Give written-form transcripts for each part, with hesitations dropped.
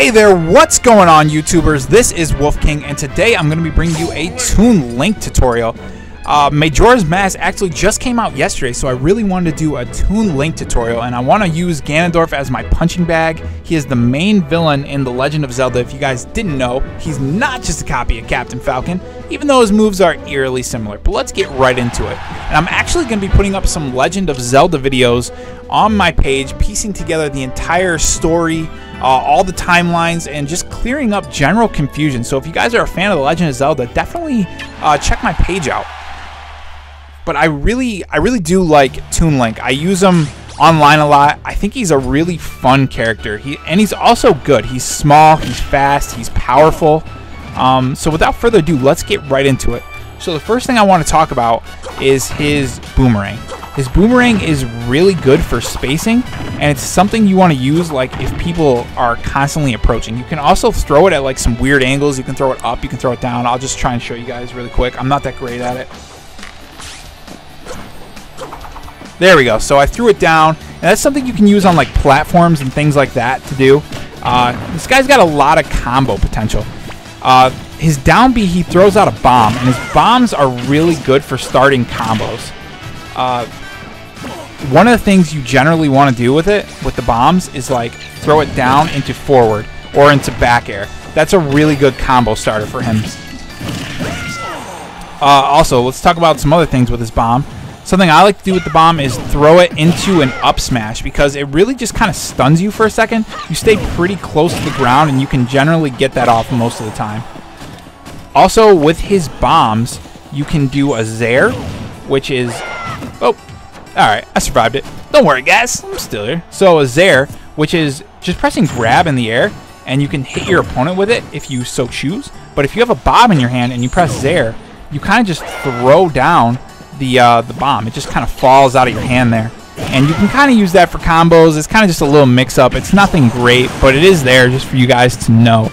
Hey there, what's going on, YouTubers? This is Wolf King, and today I'm going to be bringing you a Toon Link tutorial. Majora's Mask actually just came out yesterday, so I really wanted to do a Toon Link tutorial, and I want to use Ganondorf as my punching bag. He is the main villain in The Legend of Zelda. If you guys didn't know, he's not just a copy of Captain Falcon, even though his moves are eerily similar. But let's get right into it. And I'm actually going to be putting up some Legend of Zelda videos on my page, piecing together the entire story, all the timelines, and just clearing up general confusion. So if you guys are a fan of The Legend of Zelda, definitely check my page out. But I really do like Toon Link. I use him online a lot. I think he's a really fun character. And he's also good. He's small, he's fast, he's powerful. So without further ado, let's get right into it. So the first thing I want to talk about is his boomerang. His boomerang is really good for spacing, and it's something you want to use like if people are constantly approaching. You can also throw it at like some weird angles. You can throw it up, you can throw it down. I'll just try and show you guys really quick. I'm not that great at it. There we go. So I threw it down, and that's something you can use on like platforms and things like that to do. This guy's got a lot of combo potential. His down B, he throws out a bomb, and his bombs are really good for starting combos. One of the things you generally want to do with it, with the bombs, is like throw it down into forward or into back air. That's a really good combo starter for him. Also, let's talk about some other things with his bomb. Something I like to do with the bomb is throw it into an up smash, because it really just kind of stuns you for a second. You stay pretty close to the ground, and you can generally get that off most of the time. Also, with his bombs, you can do a Zair, which is... Oh, alright, I survived it. Don't worry, guys, I'm still here. So a Zair, which is just pressing grab in the air, and you can hit your opponent with it if you so choose. But if you have a bomb in your hand and you press Zair, you kind of just throw down the bomb. It just kind of falls out of your hand there, and you can kind of use that for combos. It's kind of just a little mix-up. It's nothing great, but it is there just for you guys to know.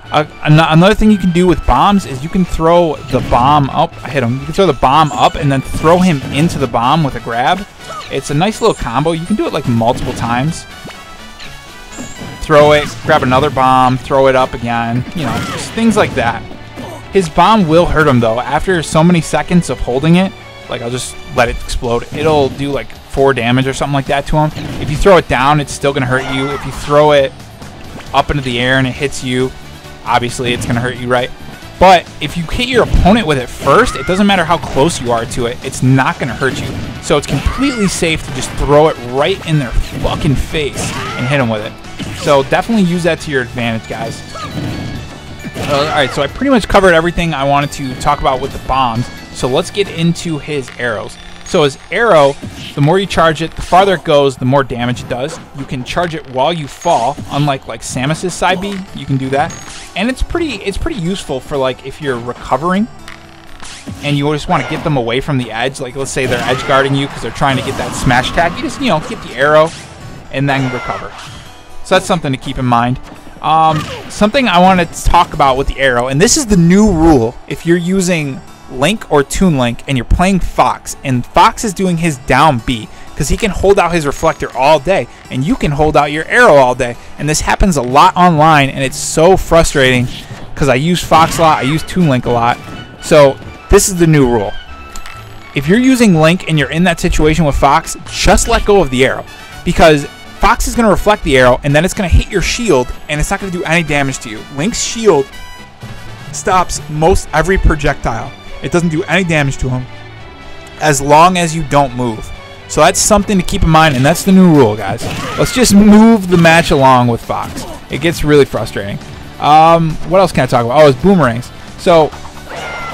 Another thing you can do with bombs is you can throw the bomb up. I hit him. You can throw the bomb up and then throw him into the bomb with a grab. It's a nice little combo. You can do it like multiple times. Throw it, grab another bomb, throw it up again. You know, just things like that. His bomb will hurt him though. After so many seconds of holding it, like I'll just let it explode, it'll do like 4 damage or something like that to him. If you throw it down, it's still gonna hurt you. If you throw it up into the air and it hits you, obviously it's gonna hurt you, right? But if you hit your opponent with it first, it doesn't matter how close you are to it, it's not gonna hurt you. So it's completely safe to just throw it right in their fucking face and hit them with it. So definitely use that to your advantage, guys. Alright, so I pretty much covered everything I wanted to talk about with the bombs, so let's get into his arrows. So his arrow, the more you charge it, the farther it goes, the more damage it does. You can charge it while you fall, unlike like Samus's side B, you can do that. And it's pretty useful for like if you're recovering and you just want to get them away from the edge, like let's say they're edge guarding you because they're trying to get that smash attack, you just, you know, get the arrow and then recover. So that's something to keep in mind. Something I want to talk about with the arrow, and this is the new rule if you're using Link or Toon Link and you're playing Fox, and Fox is doing his down B, because he can hold out his reflector all day, and you can hold out your arrow all day, and this happens a lot online, and it's so frustrating, because I use Fox a lot, I use Toon Link a lot. So this is the new rule. If you're using Link and you're in that situation with Fox, just let go of the arrow, because Fox is going to reflect the arrow, and then it's going to hit your shield, and it's not going to do any damage to you. Link's shield stops most every projectile. It doesn't do any damage to him as long as you don't move. So that's something to keep in mind, and that's the new rule, guys. Let's just move the match along with Fox. It gets really frustrating. What else can I talk about? Oh, his boomerangs. So,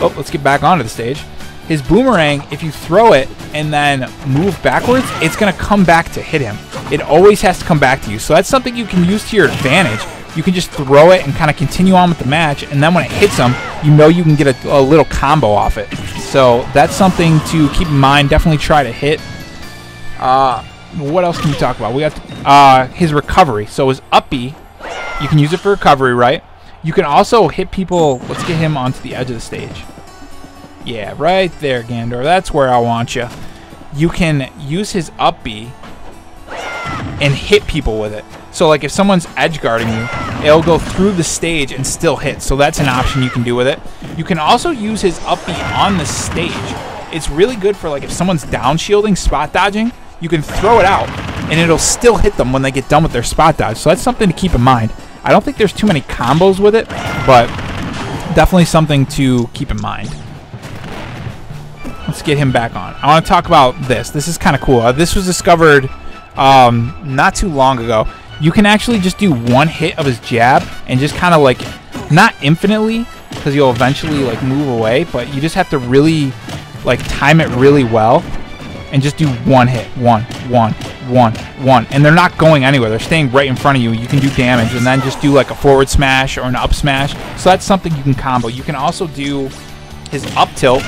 let's get back onto the stage. His boomerang, if you throw it and then move backwards, it's going to come back to hit him. It always has to come back to you. So that's something you can use to your advantage. You can just throw it and kind of continue on with the match, and then when it hits him, you know you can get a little combo off it. So that's something to keep in mind. Definitely try to hit. What else can we talk about? We got his recovery. So his up B, you can use it for recovery, right? You can also hit people. Let's get him onto the edge of the stage. Yeah, right there, Ganondorf. That's where I want you. You can use his up B and hit people with it. So like if someone's edge guarding you, it'll go through the stage and still hit. So that's an option you can do with it. You can also use his up B on the stage. It's really good for like if someone's down shielding, spot dodging, you can throw it out and it'll still hit them when they get done with their spot dodge. So that's something to keep in mind. I don't think there's too many combos with it, but definitely something to keep in mind. Let's get him back on. I want to talk about this. This is kind of cool. This was discovered not too long ago. You can actually just do one hit of his jab and just kind of like, not infinitely, because you'll eventually like move away, but you just have to really like time it really well and just do one hit. One. And they're not going anywhere. They're staying right in front of you. You can do damage and then just do like a forward smash or an up smash. So that's something you can combo. You can also do his up tilt.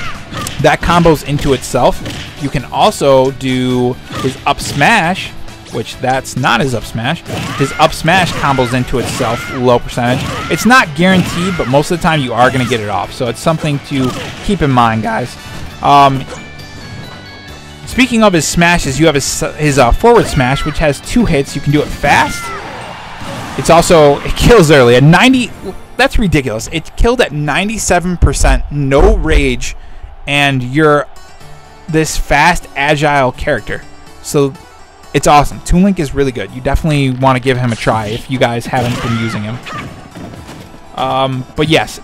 That combos into itself. You can also do his up smash, which that's not his up smash. His up smash combos into itself, low percentage. It's not guaranteed, but most of the time you are going to get it off. So it's something to keep in mind, guys. Speaking of his smashes, you have his forward smash, which has 2 hits. You can do it fast. It's also, it kills early at 90. That's ridiculous. It killed at 97%, no rage, and you're this fast, agile character. So it's awesome. Toon Link is really good. You definitely want to give him a try if you guys haven't been using him. But yes,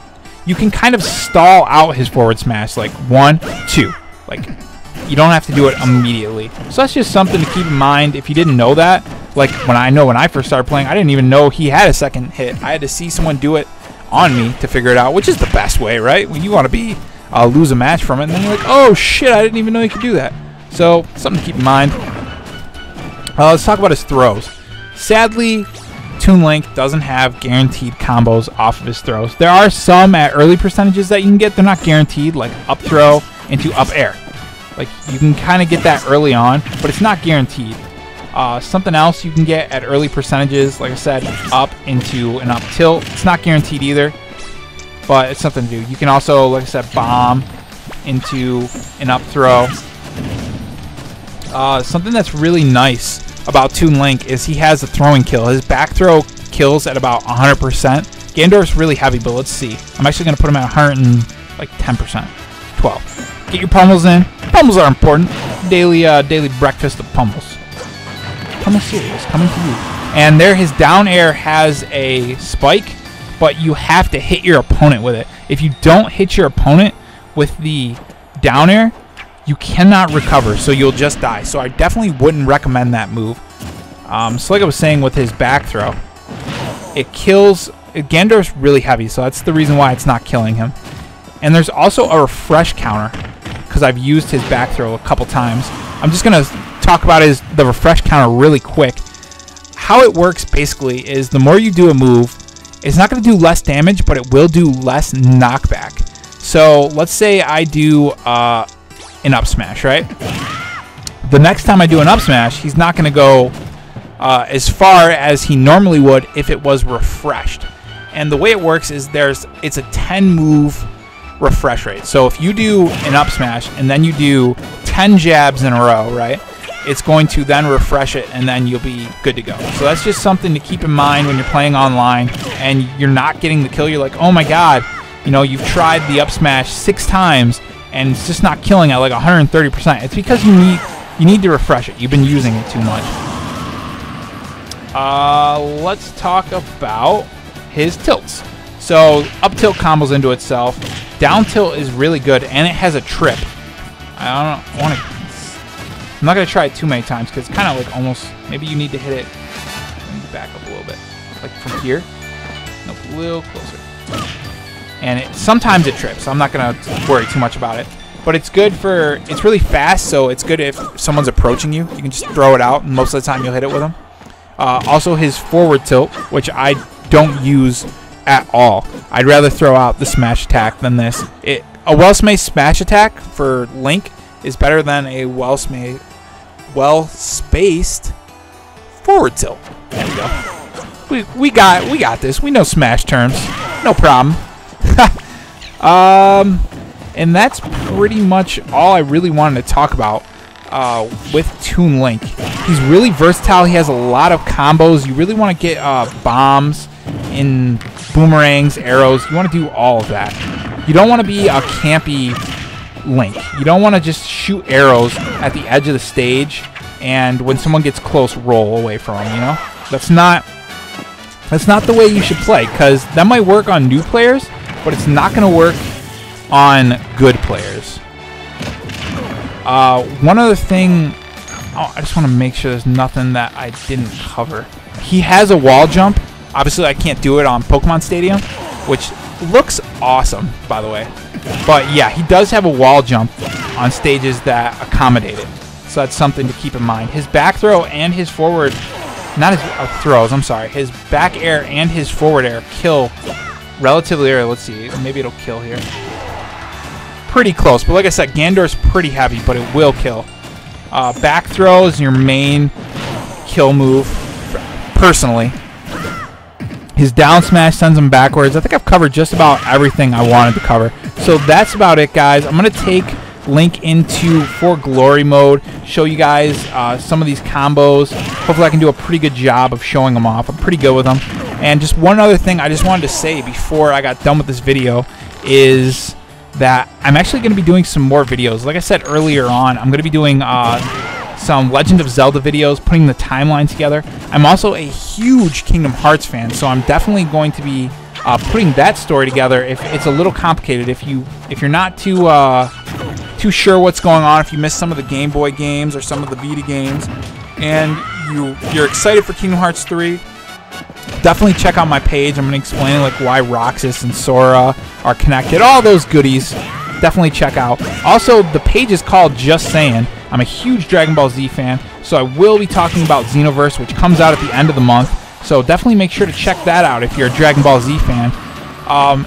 you can kind of stall out his forward smash, like 1, 2. Like, you don't have to do it immediately. So that's just something to keep in mind if you didn't know that. Like when I first started playing, I didn't even know he had a second hit. I had to see someone do it on me to figure it out, which is the best way, right? When you want to be lose a match from it, and then you're like, oh shit, I didn't even know you could do that. So something to keep in mind. Let's talk about his throws. Sadly, Toon Link doesn't have guaranteed combos off of his throws. There are some at early percentages that you can get. They're not guaranteed, like up throw into up air. Like you can kind of get that early on, but it's not guaranteed. Something else you can get at early percentages, like I said, up into an up tilt. It's not guaranteed either, but it's something to do. You can also, like I said, bomb into an up throw. Something that's really nice about Toon Link is he has a throwing kill. His back throw kills at about 100%. Gandorf's really heavy, but let's see. I'm actually going to put him at 10%. 12. Get your pummels in. Pummels are important. Daily breakfast of pummels. Pummel Series coming to you. And there, his down air has a spike, but you have to hit your opponent with it. If you don't hit your opponent with the down air, you cannot recover, so you'll just die. So I definitely wouldn't recommend that move. So like I was saying with his back throw, it kills. Gandorf's really heavy, so that's the reason why it's not killing him. And there's also a refresh counter, because I've used his back throw a couple times. I'm just going to talk about the refresh counter really quick. How it works basically is the more you do a move, it's not going to do less damage, but it will do less knockback. So let's say I do an up smash, right? The next time I do an up smash, he's not going to go as far as he normally would if it was refreshed. And the way it works is it's a 10 move refresh rate. So if you do an up smash and then you do 10 jabs in a row, right? It's going to then refresh it and then you'll be good to go. So that's just something to keep in mind when you're playing online and you're not getting the kill. You're like, oh my god, you know, you've tried the up smash 6 times and it's just not killing at like 130%. It's because you need to refresh it. You've been using it too much. Let's talk about his tilts. So up tilt combos into itself. Down tilt is really good, and it has a trip. I'm not gonna try it too many times because it's kind of like almost. Maybe you need to hit it. Let me back up a little bit, like from here. Nope, a little closer. And sometimes it trips. So I'm not gonna worry too much about it. But it's good for. It's really fast, so it's good if someone's approaching you. You can just throw it out, and most of the time you'll hit it with them. Also, his forward tilt, which I don't use at all. I'd rather throw out the smash attack than this. A well-spaced smash attack for Link is better than a well-spaced forward tilt. There we go. We got this. We know smash terms. No problem. And that's pretty much all I really wanted to talk about. with Toon Link. He's really versatile. He has a lot of combos. You really want to get bombs, in boomerangs, arrows. You want to do all of that. You don't want to be a campy Link. You don't want to just shoot arrows at the edge of the stage and when someone gets close, roll away from them, you know? That's not the way you should play, because that might work on new players, but it's not going to work on good players. One other thing, I just want to make sure there's nothing that I didn't cover. He has a wall jump. Obviously, I can't do it on Pokemon Stadium, which looks awesome, by the way. But yeah, he does have a wall jump on stages that accommodate it. So that's something to keep in mind. His back throw and his forward, not his throws, I'm sorry. His back air and his forward air kill relatively early. Let's see, maybe it'll kill here. Pretty close, but like I said, Gandor's pretty heavy, but it will kill. Back throw is your main kill move, personally. His down smash sends him backwards. I think I've covered just about everything I wanted to cover. So that's about it, guys. I'm going to take Link into For Glory mode, show you guys some of these combos. Hopefully I can do a pretty good job of showing them off. I'm pretty good with them. And just one other thing I just wanted to say before I got done with this video is that I'm actually going to be doing some more videos. Like I said earlier on, I'm going to be doing some Legend of Zelda videos, putting the timeline together. I'm also a huge Kingdom Hearts fan, so I'm definitely going to be putting that story together. If it's a little complicated, if you're not too sure what's going on, if you missed some of the Game Boy games or some of the Vita games, and you're excited for Kingdom Hearts 3, definitely check out my page. I'm going to explain like why Roxas and Sora are connected, all those goodies. Definitely check out. Also, the page is called Just Saying. I'm a huge Dragon Ball Z fan, so I will be talking about Xenoverse, which comes out at the end of the month. So definitely make sure to check that out if you're a Dragon Ball Z fan.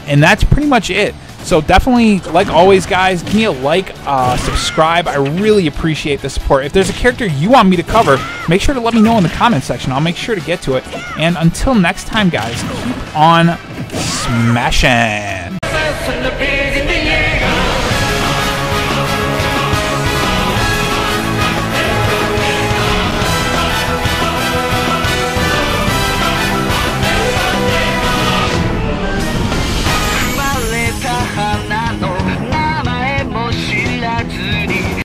And that's pretty much it. So definitely, like always, guys, give me a like, subscribe. I really appreciate the support. If there's a character you want me to cover, make sure to let me know in the comment section. I'll make sure to get to it. And until next time, guys, keep on smashing.